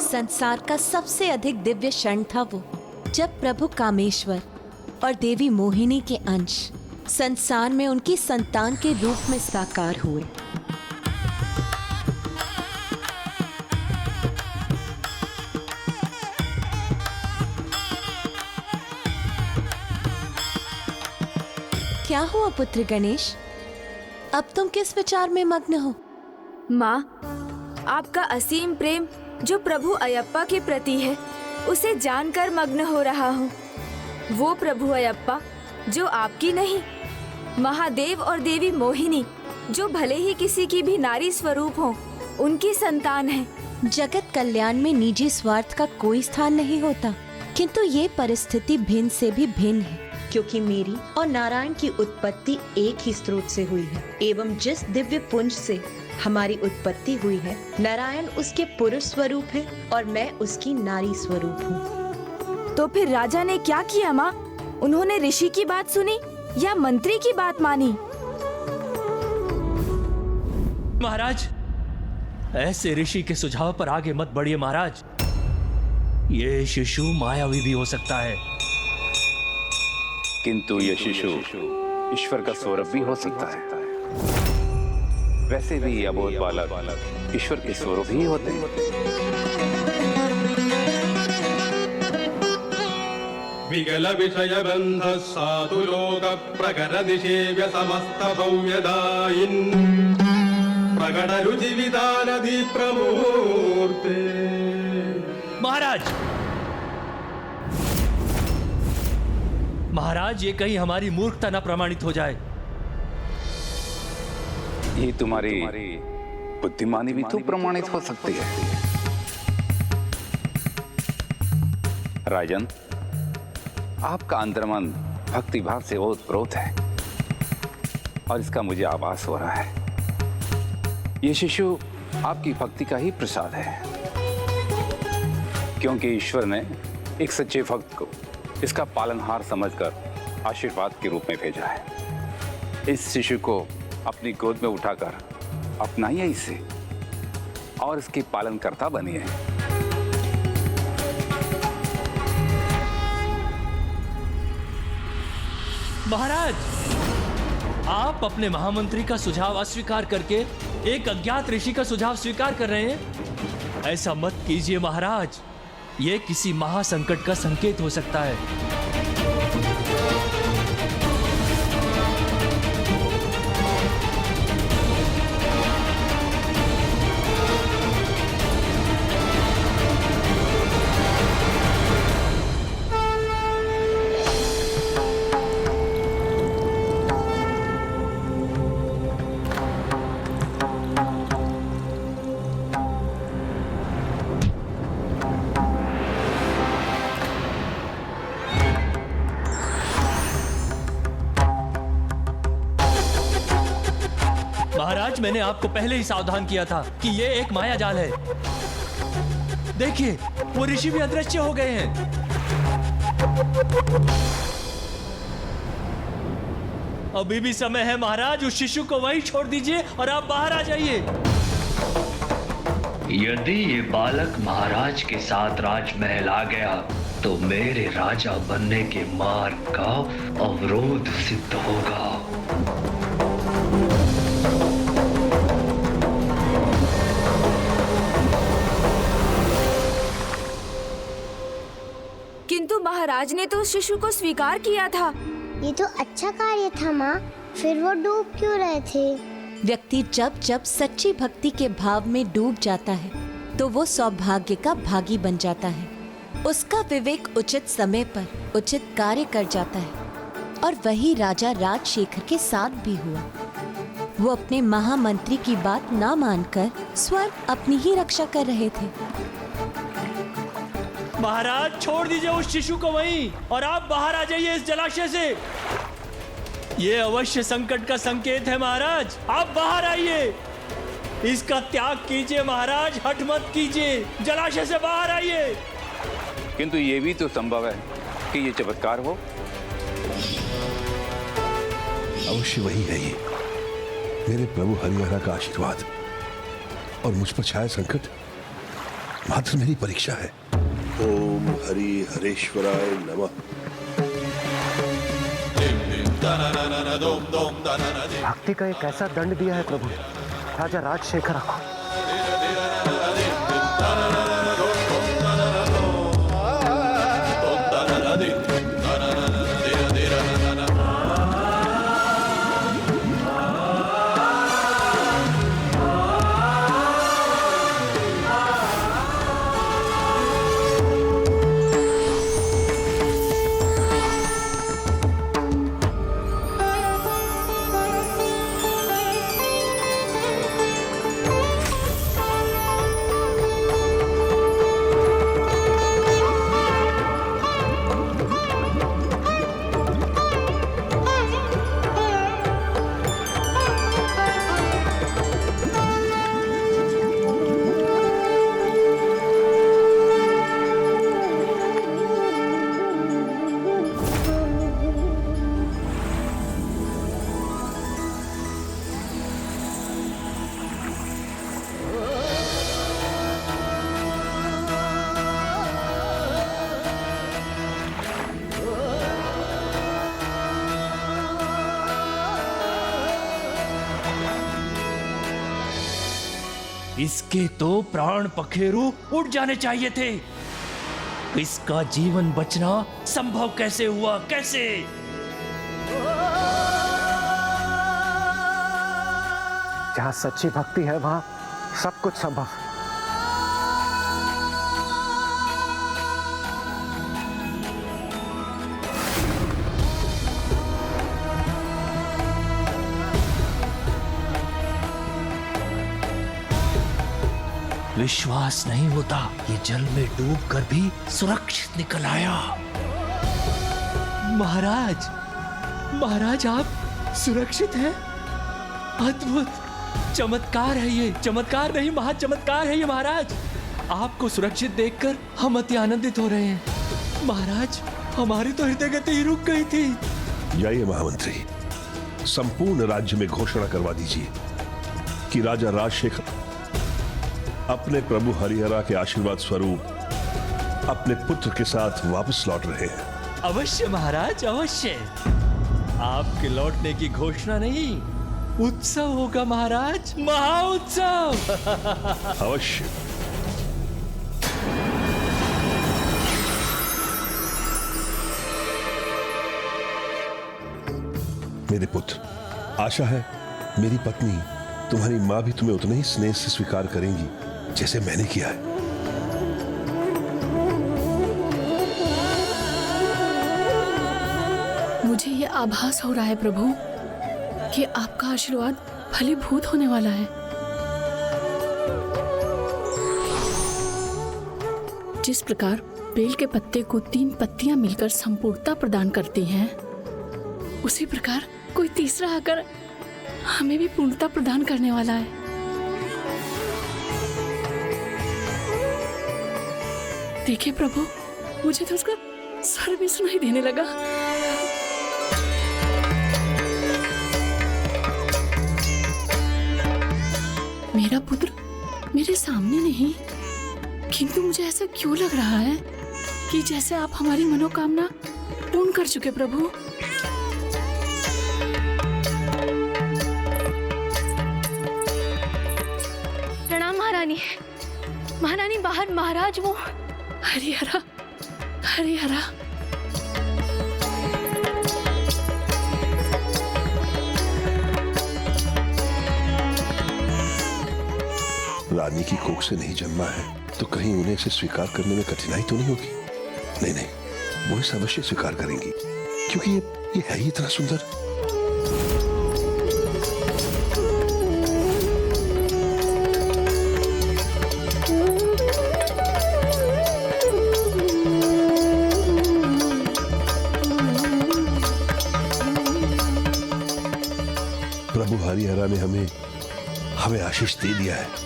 संसार का सबसे अधिक दिव्य क्षण था वो, जब प्रभु कामेश्वर और देवी मोहिनी के अंश संसार में उनकी संतान के रूप में साकार हुए। क्या हुआ पुत्र गणेश? अब तुम किस विचार में मग्न हो? माँ, आपका असीम प्रेम जो प्रभु अयप्पा के प्रति है, उसे जानकर मग्न हो रहा हूँ। वो प्रभु अयप्पा जो आपकी नहीं, महादेव और देवी मोहिनी जो भले ही किसी की भी नारी स्वरूप हो, उनकी संतान है। जगत कल्याण में निजी स्वार्थ का कोई स्थान नहीं होता, किंतु ये परिस्थिति भिन्न से भी भिन्न है, क्योंकि मेरी और नारायण की उत्पत्ति एक ही स्रोत से हुई है, एवं जिस दिव्य पुंज से हमारी उत्पत्ति हुई है, नारायण उसके पुरुष स्वरूप है और मैं उसकी नारी स्वरूप हूँ। तो फिर राजा ने क्या किया माँ? उन्होंने ऋषि की बात सुनी या मंत्री की बात मानी? महाराज, ऐसे ऋषि के सुझाव पर आगे मत बढ़िए महाराज। ये शिशु मायावी भी हो सकता है, किंतु ये शिशु ईश्वर का स्वरूप भी हो सकता है। वैसे भी अबोध बालक ईश्वर के स्वरूप ही होते हैं। विगल विषय बंध साधु लोक प्रकट दिशेव्य समस्त भव्यदायिन् प्रकट रुचि विधान दी प्रमूर्ते। महाराज, ये कहीं हमारी मूर्खता न प्रमाणित हो जाए। ये तुम्हारी बुद्धिमानी भी तो प्रमाणित हो सकती है। राजन, आपका अंतर्मन भक्ति भाव से ओतप्रोत है और इसका मुझे आभास हो रहा है। ये शिशु आपकी भक्ति का ही प्रसाद है, क्योंकि ईश्वर ने एक सच्चे भक्त को इसका पालनहार समझकर आशीर्वाद के रूप में भेजा है। इस शिशु को अपनी गोद में उठाकर अपनाइए इसे और इसके पालनकर्ता बनिए। महाराज, आप अपने महामंत्री का सुझाव अस्वीकार करके एक अज्ञात ऋषि का सुझाव स्वीकार कर रहे हैं। ऐसा मत कीजिए महाराज, ये किसी महासंकट का संकेत हो सकता है। महाराज, मैंने आपको पहले ही सावधान किया था कि ये एक माया जाल है। देखिए, वो ऋषि भी अदृश्य हो गए हैं। अभी भी समय है महाराज, उस शिशु को वहीं छोड़ दीजिए और आप बाहर आ जाइए। यदि ये बालक महाराज के साथ राजमहल आ गया तो मेरे राजा बनने के मार्ग का अवरोध सिद्ध होगा। किंतु महाराज ने तो शिशु को स्वीकार किया था। ये तो अच्छा कार्य था माँ, फिर वो डूब क्यों रहे थे? व्यक्ति जब जब सच्ची भक्ति के भाव में डूब जाता है तो वो सौभाग्य का भागी बन जाता है। उसका विवेक उचित समय पर उचित कार्य कर जाता है और वही राजा राजशेखर के साथ भी हुआ। वो अपने महामंत्री की बात ना मानकर स्वयं अपनी ही रक्षा कर रहे थे। महाराज, छोड़ दीजिए उस शिशु को वहीं और आप बाहर आ जाइए इस जलाशय से। ये अवश्य संकट का संकेत है महाराज, आप बाहर आइए। इसका त्याग कीजिए महाराज, हठ मत कीजिए, जलाशय से बाहर आइए। किंतु ये भी तो संभव है कि ये चमत्कार हो। अवश्य वही है ये, मेरे प्रभु हरिहरा का आशीर्वाद और मुझ पर छाया संकट मात्र मेरी परीक्षा है। ओम हरि हरेश्वराय नमः। भक्ति का एक ऐसा दंड दिया है प्रभु राजा राजशेखर को। इसके तो प्राण पखेरु उड़ जाने चाहिए थे। इसका जीवन बचना संभव कैसे हुआ? कैसे? जहां सच्ची भक्ति है वहां सब कुछ संभव। विश्वास नहीं होता, ये जल में डूबकर भी सुरक्षित निकल आया। महाराज, महाराज आप सुरक्षित हैं? अद्भुत चमत्कार है ये, चमत्कार नहीं महाचमत्कार है ये महाराज। आपको सुरक्षित देखकर हम अति आनंदित हो रहे हैं। महाराज, हमारी तो हृदय गति ही रुक गई थी। जाइए महामंत्री, संपूर्ण राज्य में घोषणा करवा दीजिए कि राजा राजशेखर अपने प्रभु हरिहरा के आशीर्वाद स्वरूप अपने पुत्र के साथ वापस लौट रहे हैं। अवश्य महाराज, अवश्य। आपके लौटने की घोषणा नहीं, उत्सव होगा महाराज, महाउत्सव। अवश्य। मेरे पुत्र, आशा है मेरी पत्नी तुम्हारी मां भी तुम्हें उतने ही स्नेह से स्वीकार करेंगी जैसे मैंने किया है। मुझे ये आभास हो रहा है प्रभु कि आपका आशीर्वाद फलीभूत होने वाला है। जिस प्रकार बेल के पत्ते को 3 पत्तियां मिलकर संपूर्णता प्रदान करती हैं, उसी प्रकार कोई तीसरा आकर हमें भी पूर्णता प्रदान करने वाला है। देखिए प्रभु, मुझे तो उसका स्वर भी सुनाई देने लगा। मेरा पुत्र मेरे सामने नहीं, किंतु मुझे ऐसा क्यों लग रहा है कि जैसे आप हमारी मनोकामना पूर्ण कर चुके प्रभु। प्रणाम महारानी। महारानी बाहर महाराज वो हरिहरा, हरिहरा। रानी की कोख से नहीं जन्मा है तो कहीं उन्हें इसे स्वीकार करने में कठिनाई तो नहीं होगी? नहीं नहीं, वो इसे अवश्य स्वीकार करेंगी क्योंकि ये है ही इतना सुंदर। प्रभु हरिहरा ने हमें आशीष दे दिया है।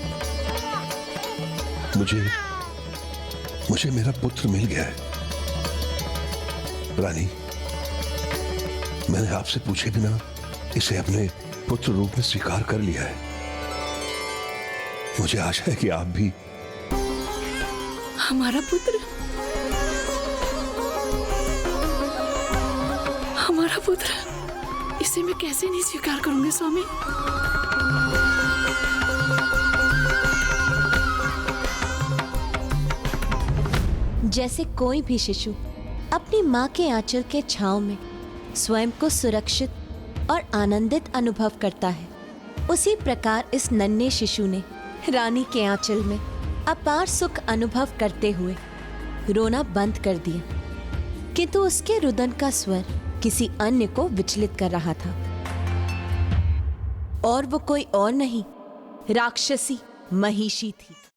मुझे मेरा पुत्र मिल गया है। रानी, मैंने आपसे पूछे बिना इसे अपने पुत्र रूप में स्वीकार कर लिया है। मुझे आशा है कि आप भी हमारा पुत्र, हमारा पुत्र, इसे मैं कैसे नहीं स्वीकार करूंगी स्वामी। जैसे कोई भी शिशु अपनी माँ के आंचल के छांव में स्वयं को सुरक्षित और आनंदित अनुभव करता है, उसी प्रकार इस नन्हे शिशु ने रानी के आंचल में अपार सुख अनुभव करते हुए रोना बंद कर दिया, किंतु उसके रुदन का स्वर किसी अन्य को विचलित कर रहा था, और वो कोई और नहीं, राक्षसी महिषी थी।